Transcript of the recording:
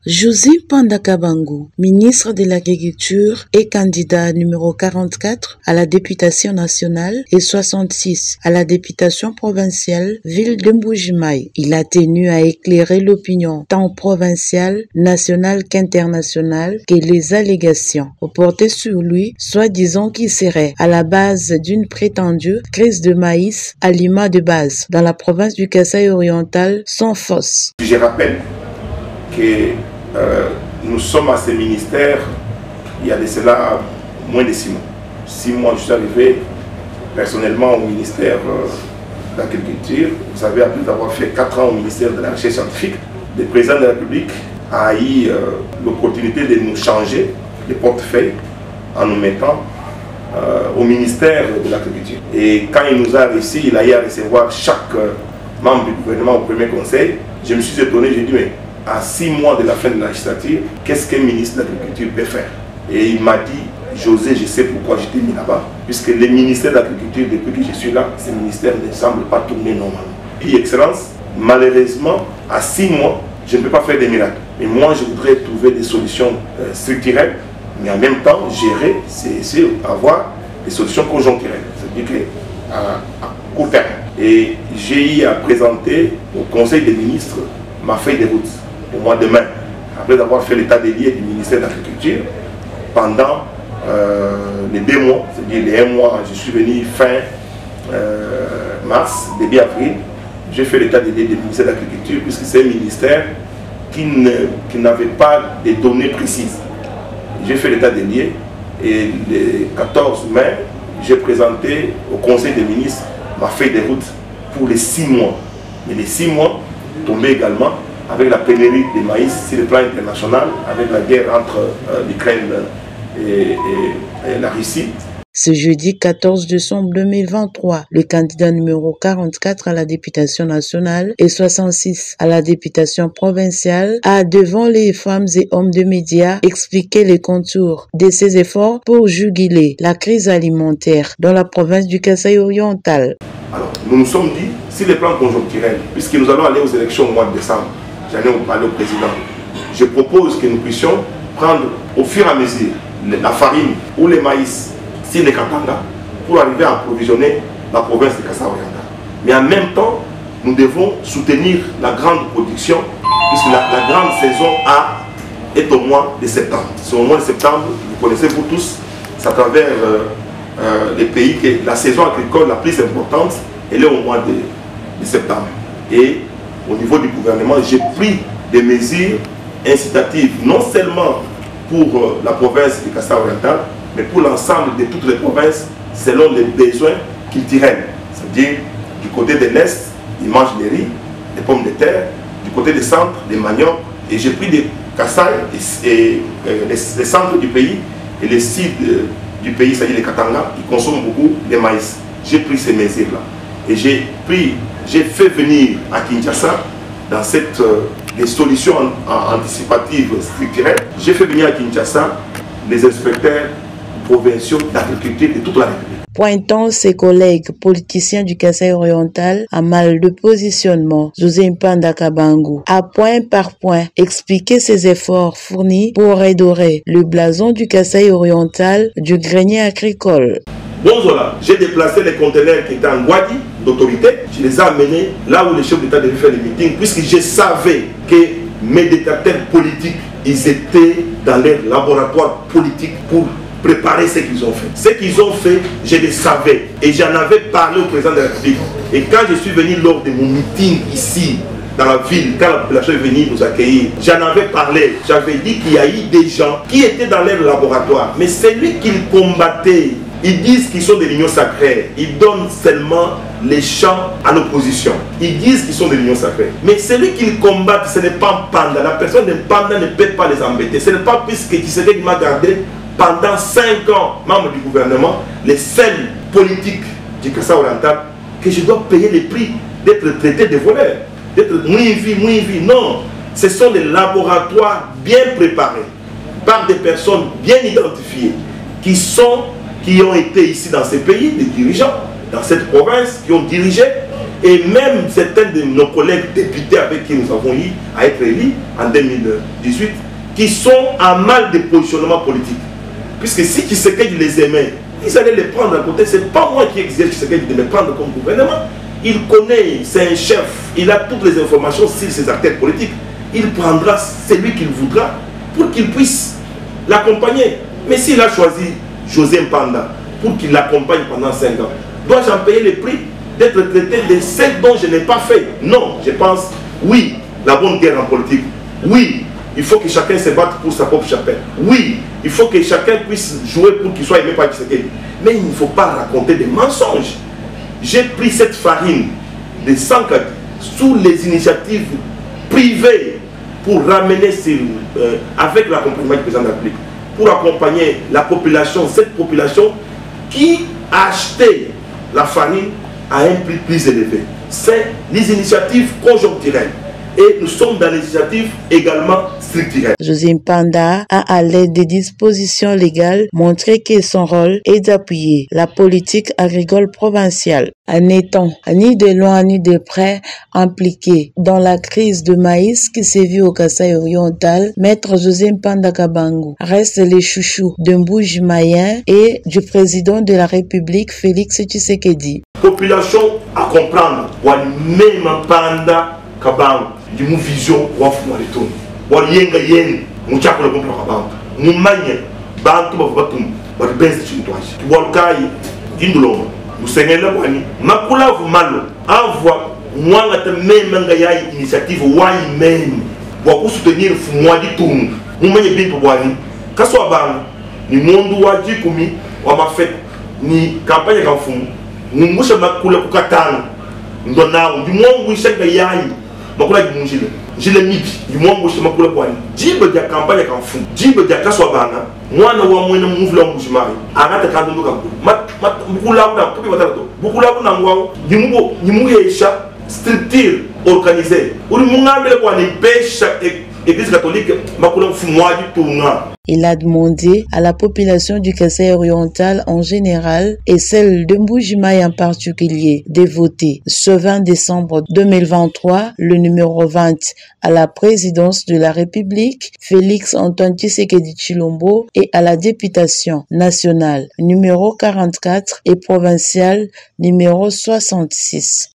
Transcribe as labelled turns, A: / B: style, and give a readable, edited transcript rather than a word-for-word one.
A: José Pandakabangu, ministre de l'Agriculture et candidat numéro 44 à la députation nationale et 66 à la députation provinciale ville de Mbujimayi. Il a tenu à éclairer l'opinion tant provinciale, nationale qu'internationale que les allégations reportées sur lui, soi-disant qu'il serait à la base d'une prétendue crise de maïs, aliment de base, dans la province du Kasaï oriental, sont fausses.
B: Je rappelle que nous sommes à ce ministère il y a de cela moins de 6 mois. 6 mois, je suis arrivé personnellement au ministère de l'Agriculture. Vous savez, après avoir fait 4 ans au ministère de la Recherche scientifique, le président de la République a eu l'opportunité de nous changer de portefeuille en nous mettant au ministère de l'Agriculture. Et quand il nous a réussi, il a eu à recevoir chaque membre du gouvernement au premier conseil. Je me suis étonné, j'ai dit, mais à 6 mois de la fin de la législature, qu'est-ce qu'un ministre de l'Agriculture peut faire? Et il m'a dit, José, je sais pourquoi je t'ai mis là-bas, puisque le ministère de l'Agriculture, depuis que je suis là, ce ministère ne semble pas tourner normalement. Et Excellence, malheureusement, à 6 mois, je ne peux pas faire des miracles. Mais moi, je voudrais trouver des solutions structurelles, mais en même temps, gérer, c'est avoir des solutions conjoncturelles. C'est-à-dire qu'à court terme. Et j'ai eu à présenter au Conseil des ministres ma feuille de route au mois de mai, après avoir fait l'état des lieux du ministère de l'Agriculture pendant les 2 mois, c'est-à-dire les 1 mois, je suis venu fin mars, début avril, j'ai fait l'état des lieux du ministère de l'Agriculture puisque c'est un ministère qui n'avait pas de données précises. J'ai fait l'état des lieux et le 14 mai, j'ai présenté au Conseil des ministres ma feuille de route pour les 6 mois. Mais les 6 mois tombaient également avec la pénurie de maïs sur le plan international, avec la guerre entre l'Ukraine et la Russie.
A: Ce jeudi 14 décembre 2023, le candidat numéro 44 à la députation nationale et 66 à la députation provinciale a, devant les femmes et hommes de médias, expliqué les contours de ses efforts pour juguler la crise alimentaire dans la province du Kasaï oriental.
B: Alors, nous nous sommes dit, si les plans conjoncturels, puisque nous allons aller aux élections au mois de décembre, j'en ai parlé au président, je propose que nous puissions prendre au fur et à mesure la farine ou les maïs sur les Katanga pour arriver à approvisionner la province de Kasaï oriental. Mais en même temps, nous devons soutenir la grande production, puisque la grande saison est au mois de septembre. C'est au mois de septembre, vous connaissez vous tous, c'est à travers les pays que la saison agricole la plus importante, elle est au mois de septembre. Et au niveau du gouvernement, j'ai pris des mesures incitatives, non seulement pour la province de Kasaï oriental, mais pour l'ensemble de toutes les provinces, selon les besoins culturels. C'est-à-dire, du côté de l'Est, ils mangent des riz, des pommes de terre, du côté du centre, des maniocs. Et j'ai pris des Kasaï et les centres du pays et les sites du pays, c'est-à-dire les Katanga, qui consomment beaucoup de maïs. J'ai pris ces mesures-là. Et j'ai fait venir à Kinshasa, dans des solutions anticipatives structurelles, j'ai fait venir à Kinshasa les inspecteurs provinciaux d'agriculture de toute la République.
A: Pointant ses collègues politiciens du Kasaï oriental à mal de positionnement, José Pandakabangu a point par point expliqué ses efforts fournis pour redorer le blason du Kasaï oriental du grenier agricole.
B: Bonjour, j'ai déplacé les conteneurs qui étaient en Guadi d'autorité, je les ai amenés là où les chefs d'État devaient faire les meetings, puisque je savais que mes détracteurs politiques, ils étaient dans leur laboratoire politique pour préparer ce qu'ils ont fait. Ce qu'ils ont fait, je le savais. Et j'en avais parlé au président de la République. Et quand je suis venu lors de mon meeting ici, dans la ville, quand la population est venue nous accueillir, j'en avais parlé. J'avais dit qu'il y a eu des gens qui étaient dans leur laboratoire. Mais c'est lui qu'ils combattaient. Ils disent qu'ils sont de l'union sacrée. Ils donnent seulement les champs à l'opposition. Ils disent qu'ils sont de l'union sacrée. Mais celui qu'ils combattent, ce n'est pas Panda. La personne de Panda ne peut pas les embêter. Ce n'est pas puisque Tshisekedi m'a gardé pendant 5 ans, membre du gouvernement, les seuls politiques du Kasaï oriental, que je dois payer le prix d'être traité de voleurs, d'être mouivi. Non, ce sont des laboratoires bien préparés par des personnes bien identifiées qui ont été ici dans ces pays, des dirigeants, dans cette province, qui ont dirigé Et même certains de nos collègues députés avec qui nous avons eu à être élus en 2018, qui sont en mal de positionnement politique. Puisque si Tshisekedi les aimait, ils allaient les prendre à côté. Ce n'est pas moi qui exige Tshisekedi de me prendre comme gouvernement. Il connaît, c'est un chef, il a toutes les informations sur ses acteurs politiques. Il prendra celui qu'il voudra pour qu'il puisse l'accompagner. Mais s'il a choisi José Mpanda pour qu'il l'accompagne pendant 5 ans, dois-je en payer le prix d'être traité de ce dont je n'ai pas fait? Non, je pense, oui, la bonne guerre en politique, oui, il faut que chacun se batte pour sa propre chapelle. Oui, il faut que chacun puisse jouer pour qu'il soit aimé par Tshisekedi. Mais il ne faut pas raconter des mensonges. J'ai pris cette farine de Sankadi sous les initiatives privées pour ramener, avec l'accompagnement du président de la République, pour accompagner la population, cette population qui a acheté la farine à un prix plus élevé. C'est les initiatives conjoncturelles. Et nous sommes dans les initiatives également structurelles.
A: José Mpanda a, à l'aide des dispositions légales, montré que son rôle est d'appuyer la politique agricole provinciale. En étant ni de loin ni de près impliqué dans la crise de maïs qui sévit au Kasaï oriental, Maître José Mpanda Kabangu reste les chouchous de Mbuji-Maïen et du président de la République Félix Tshisekedi.
B: Population à comprendre, même Mpanda Kabangu. Du mou vision wafu na retourne wa yenga yen mu chakula ko Kabangu mu manye bantu batum ba benzi chintwaji wa kai induloma mu sengela kwani makula vu malo envoie mwanga te même nga ya initiative wa même wa ku soutenir fu mwa di tungu mu manye bintu bwani kaso abanga ni mundu wa jikumi wa mafet ni campagne ka fumu mu musha makula ku katano ndo nawo ndi mongu ishenga yayi makula jimunjile njile mibi yumongo shi makula kwani jibe dia kampanya kamfu jibe dia kaswa bana mwana wa mwene muvula mujimari agata kanduka bukula buna kubi batarato bukula buna ngwao nyimugo yesha structure organisée uri mungambele kwani pesha église catholique makula mfumwaji tunga.
A: Il a demandé à la population du Kasaï oriental en général et celle de Mbuji-Maï en particulier de voter ce 20 décembre 2023 le numéro 20 à la présidence de la République, Félix Antoine Tshisekedi Tshilombo, et à la députation nationale numéro 44 et provinciale numéro 66.